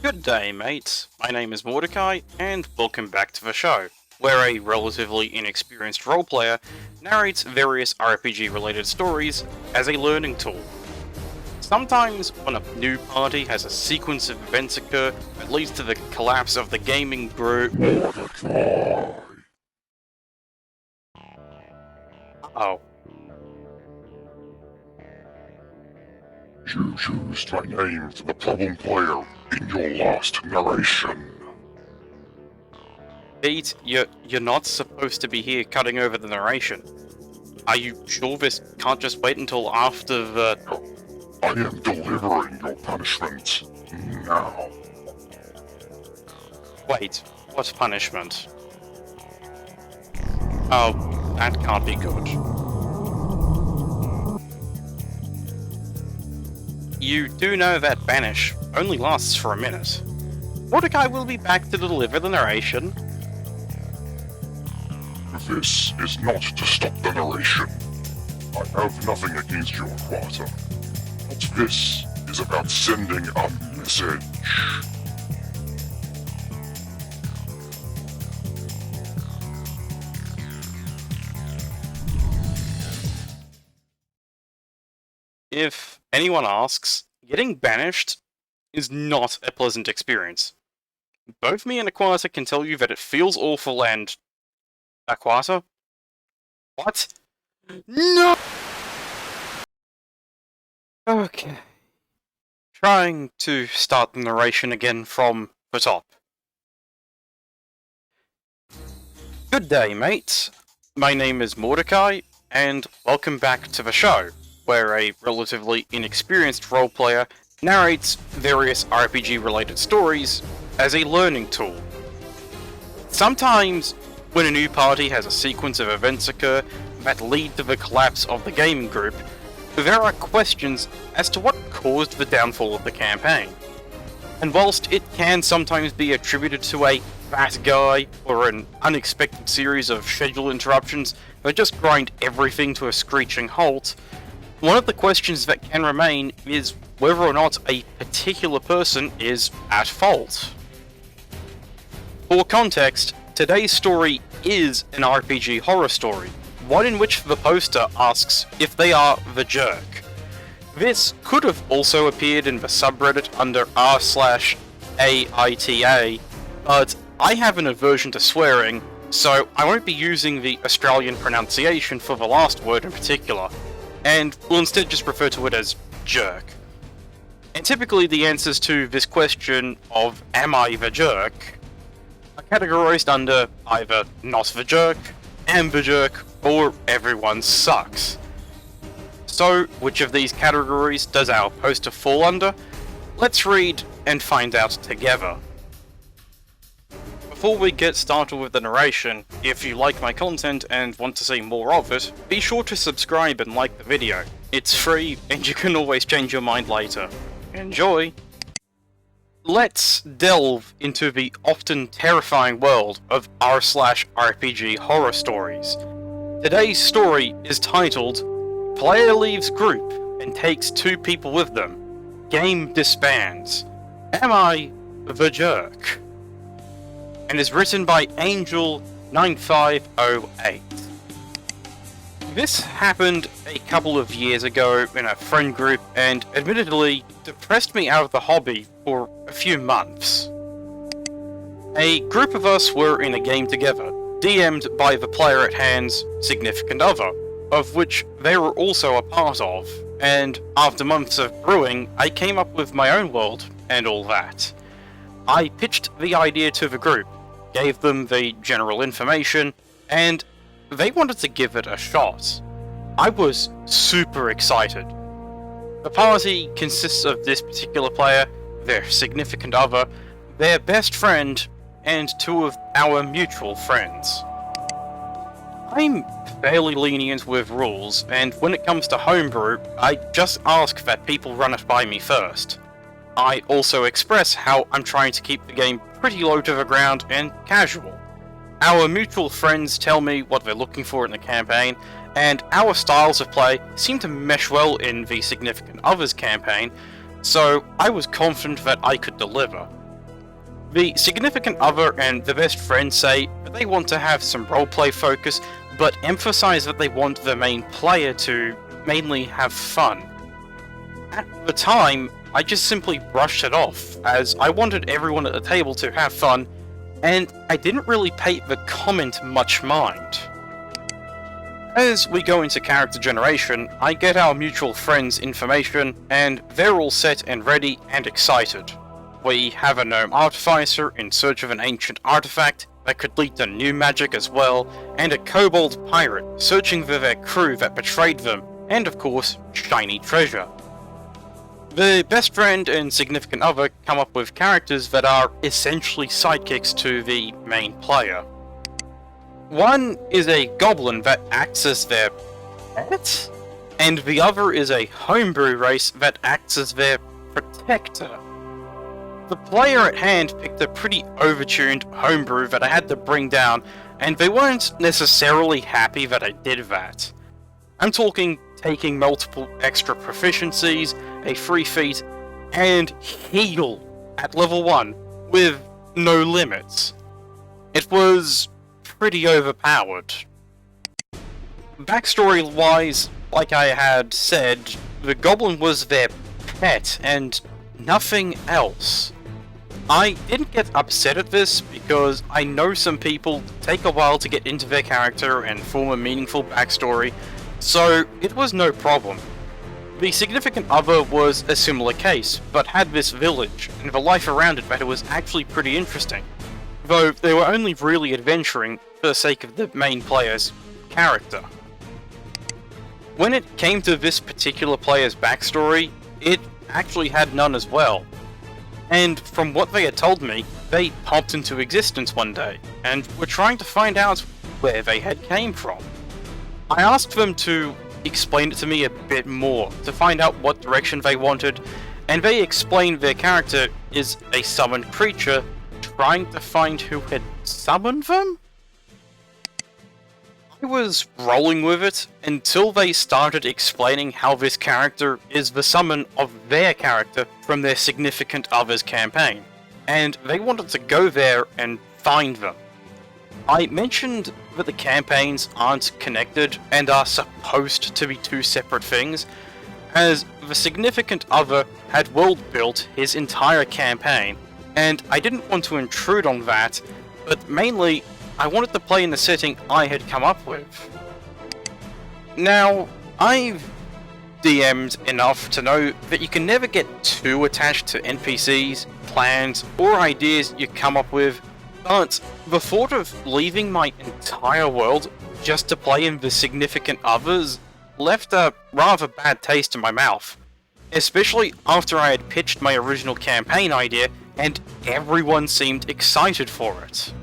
Good day, mates. My name is Mordecai, and welcome back to the show, where a relatively inexperienced roleplayer narrates various RPG-related stories as a learning tool. Sometimes, when a new party has a sequence of events occur that leads to the collapse of the gaming group... Mordecai! Oh. You used my name for the problem player in your last narration. Pete, you're not supposed to be here cutting over the narration. Are you sure this can't just wait until after the... I am delivering your punishment now. Wait, what punishment? Oh, that can't be good. You do know that banish only lasts for a minute. Mordecai will be back to deliver the narration. This is not to stop the narration. I have nothing against your quarter. But this is about sending a message. If anyone asks, getting banished is not a pleasant experience. Both me and Aquata can tell you that it feels awful and... Aquata? What? No! Okay. Trying to start the narration again from the top. Good day, mates. My name is Mordecai, and welcome back to the show, where a relatively inexperienced roleplayer narrates various RPG-related stories as a learning tool. Sometimes, when a new party has a sequence of events occur that lead to the collapse of the gaming group, there are questions as to what caused the downfall of the campaign. And whilst it can sometimes be attributed to a fat guy or an unexpected series of schedule interruptions that just grind everything to a screeching halt, one of the questions that can remain is whether or not a particular person is at fault. For context, today's story is an RPG horror story, one in which the poster asks if they are the jerk. This could have also appeared in the subreddit under r/AITA, but I have an aversion to swearing, so I won't be using the Australian pronunciation for the last word in particular, and will instead just refer to it as jerk. And typically the answers to this question of am I the jerk are categorized under either not the jerk, am the jerk, or everyone sucks. So, which of these categories does our poster fall under? Let's read and find out together. Before we get started with the narration, if you like my content and want to see more of it, be sure to subscribe and like the video. It's free, and you can always change your mind later. Enjoy! Let's delve into the often terrifying world of r/RPG horror stories. Today's story is titled Player Leaves Group and Takes 2 People with Them. Game Disbands. Am I the Jerk? And is written by Angel9508. This happened a couple of years ago in a friend group and admittedly depressed me out of the hobby for a few months. A group of us were in a game together, DM'd by the player at hand's significant other, of which they were also a part of, and after months of brewing, I came up with my own world and all that. I pitched the idea to the group, gave them the general information, and they wanted to give it a shot. I was super excited. The party consists of this particular player, their significant other, their best friend, and 2 of our mutual friends. I'm fairly lenient with rules, and when it comes to homebrew, I just ask that people run it by me first. I also express how I'm trying to keep the game pretty low to the ground and casual. Our mutual friends tell me what they're looking for in the campaign, and our styles of play seem to mesh well in the significant other's campaign, so I was confident that I could deliver. The significant other and the best friend say that they want to have some roleplay focus, but emphasize that they want the main player to mainly have fun. At the time, I just simply brushed it off, as I wanted everyone at the table to have fun, and I didn't really pay the comment much mind. As we go into character generation, I get our mutual friends' information, and they're all set and ready and excited. We have a gnome artificer in search of an ancient artifact that could lead to new magic as well, and a kobold pirate searching for their crew that betrayed them, and of course, shiny treasure. The best friend and significant other come up with characters that are essentially sidekicks to the main player. One is a goblin that acts as their pet, and the other is a homebrew race that acts as their protector. The player at hand picked a pretty overtuned homebrew that I had to bring down, and they weren't necessarily happy that I did that. I'm talking taking multiple extra proficiencies, a free feat, and heal at level 1 with no limits. It was pretty overpowered. Backstory wise, like I had said, the goblin was their pet and nothing else. I didn't get upset at this because I know some people take a while to get into their character and form a meaningful backstory, so it was no problem. The significant other was a similar case, but had this village and the life around it that was actually pretty interesting, though they were only really adventuring for the sake of the main player's character. When it came to this particular player's backstory, it actually had none as well. And from what they had told me, they popped into existence one day, and were trying to find out where they had came from. I asked them to explain it to me a bit more, to find out what direction they wanted, and they explained their character is a summoned creature trying to find who had summoned them? I was rolling with it until they started explaining how this character is the summon of their character from their significant other's campaign, and they wanted to go there and find them. I mentioned that the campaigns aren't connected and are supposed to be two separate things, as the significant other had world built his entire campaign, and I didn't want to intrude on that, but mainly I wanted to play in the setting I had come up with. Now, I've DM'd enough to know that you can never get too attached to NPCs, plans, or ideas you come up with, but the thought of leaving my entire world just to play in the significant others left a rather bad taste in my mouth, especially after I had pitched my original campaign idea and everyone seemed excited for it.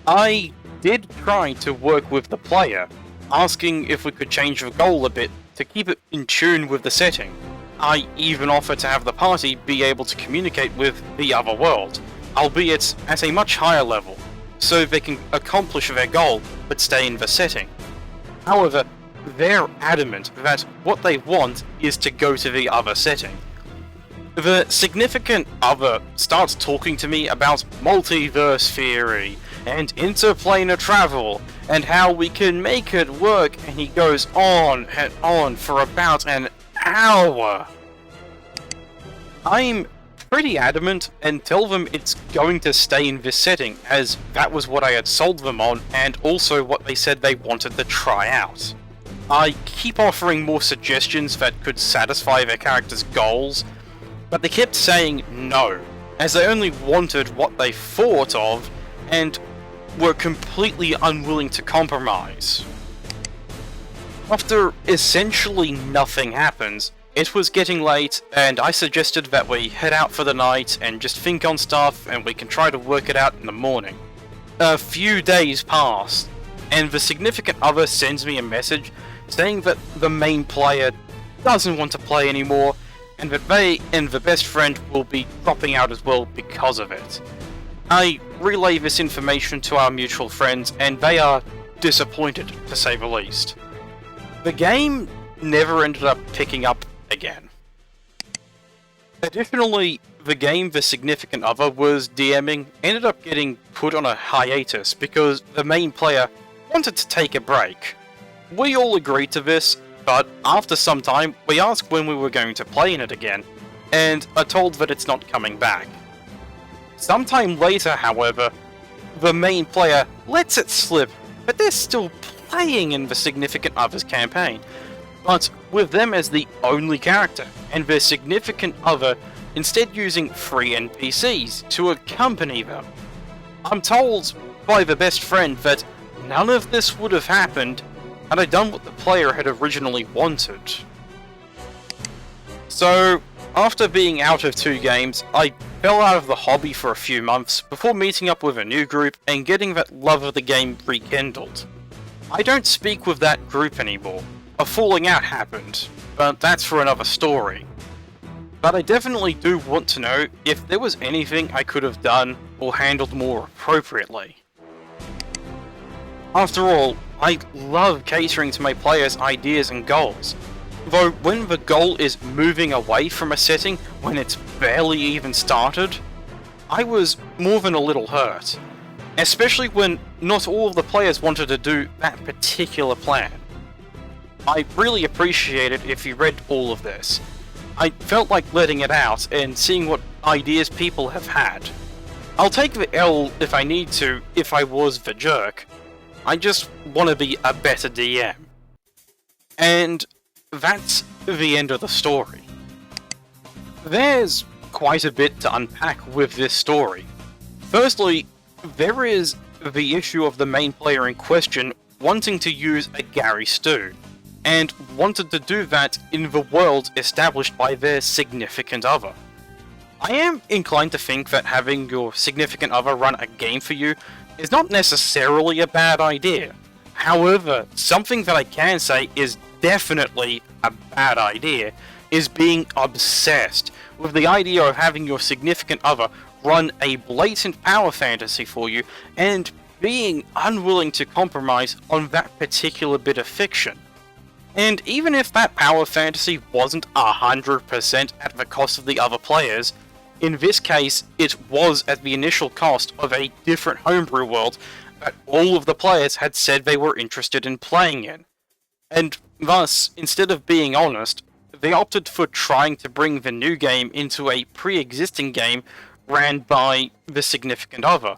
I did try to work with the player, asking if we could change the goal a bit to keep it in tune with the setting. I even offered to have the party be able to communicate with the other world, albeit at a much higher level, so they can accomplish their goal but stay in the setting. However, they're adamant that what they want is to go to the other setting. The significant other starts talking to me about multiverse theory and interplanar travel and how we can make it work, and he goes on and on for about an hour. I'm pretty adamant and tell them it's going to stay in this setting, as that was what I had sold them on and also what they said they wanted to try out. I keep offering more suggestions that could satisfy their characters' goals, but they kept saying no, as they only wanted what they thought of and were completely unwilling to compromise. After essentially nothing happens, it was getting late, and I suggested that we head out for the night and just think on stuff, and we can try to work it out in the morning. A few days pass, and the significant other sends me a message saying that the main player doesn't want to play anymore, and that they and the best friend will be dropping out as well because of it. I relay this information to our mutual friends, and they are disappointed, to say the least. The game never ended up picking up again. Additionally, the game The Significant Other was DMing ended up getting put on a hiatus because the main player wanted to take a break. We all agreed to this, but after some time we asked when we were going to play in it again, and are told that it's not coming back. Sometime later, however, the main player lets it slip, but they're still playing in the Significant Other's campaign, but with them as the only character, and their Significant Other instead using free NPCs to accompany them. I'm told by the best friend that none of this would have happened had I done what the player had originally wanted. So, after being out of 2 games, I fell out of the hobby for a few months before meeting up with a new group and getting that love of the game rekindled. I don't speak with that group anymore. A falling out happened, but that's for another story. But I definitely do want to know if there was anything I could have done or handled more appropriately. After all, I love catering to my players' ideas and goals, though when the goal is moving away from a setting when it's barely even started, I was more than a little hurt, especially when not all of the players wanted to do that particular plan. I really appreciate it if you read all of this. I felt like letting it out and seeing what ideas people have had. I'll take the L if I need to, if I was the jerk. I just want to be a better DM. And that's the end of the story. There's quite a bit to unpack with this story. Firstly, there is the issue of the main player in question wanting to use a Gary Stu, and wanted to do that in the world established by their significant other. I am inclined to think that having your significant other run a game for you is not necessarily a bad idea. However, something that I can say is definitely a bad idea is being obsessed with the idea of having your significant other run a blatant power fantasy for you and being unwilling to compromise on that particular bit of fiction. And even if that power fantasy wasn't 100% at the cost of the other players, in this case it was at the initial cost of a different homebrew world that all of the players had said they were interested in playing in. And thus, instead of being honest, they opted for trying to bring the new game into a pre-existing game ran by the significant other.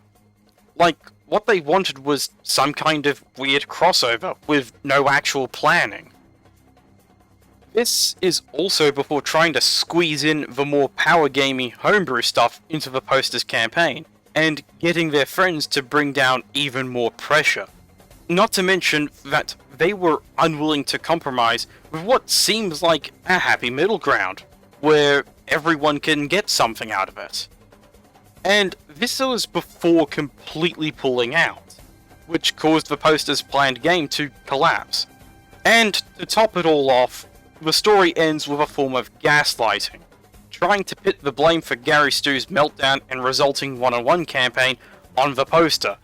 Like, what they wanted was some kind of weird crossover with no actual planning. This is also before trying to squeeze in the more power gamey homebrew stuff into the poster's campaign, and getting their friends to bring down even more pressure. Not to mention that they were unwilling to compromise with what seems like a happy middle ground, where everyone can get something out of it. And this was before completely pulling out, which caused the poster's planned game to collapse. And to top it all off, the story ends with a form of gaslighting, trying to pit the blame for Gary Stu's meltdown and resulting one-on-one campaign on the poster,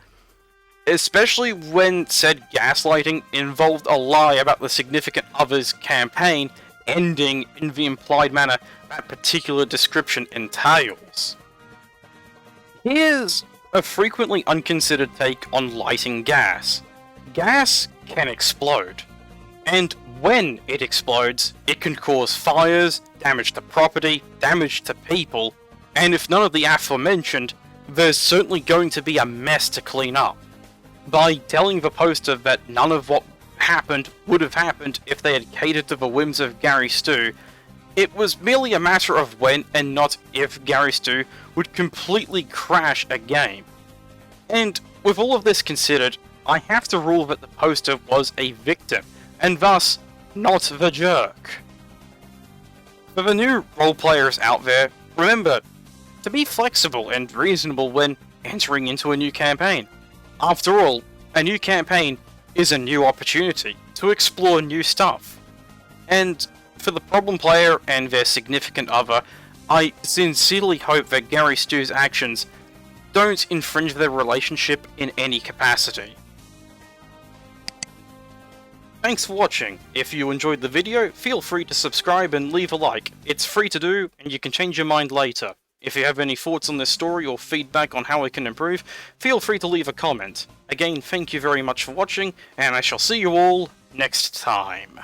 especially when said gaslighting involved a lie about the significant other's campaign ending in the implied manner that particular description entails. Here's a frequently unconsidered take on lighting gas. Gas can explode, and when it explodes, it can cause fires, damage to property, damage to people, and if none of the aforementioned, there's certainly going to be a mess to clean up. By telling the poster that none of what happened would have happened if they had catered to the whims of Gary Stu, it was merely a matter of when and not if Gary Stu would completely crash a game. And with all of this considered, I have to rule that the poster was a victim, and thus, not the jerk. For the new roleplayers out there, remember to be flexible and reasonable when entering into a new campaign. After all, a new campaign is a new opportunity to explore new stuff. And for the problem player and their significant other, I sincerely hope that Gary Stu's actions don't infringe their relationship in any capacity. Thanks for watching. If you enjoyed the video, feel free to subscribe and leave a like. It's free to do, and you can change your mind later. If you have any thoughts on this story or feedback on how it can improve, feel free to leave a comment. Again, thank you very much for watching, and I shall see you all next time.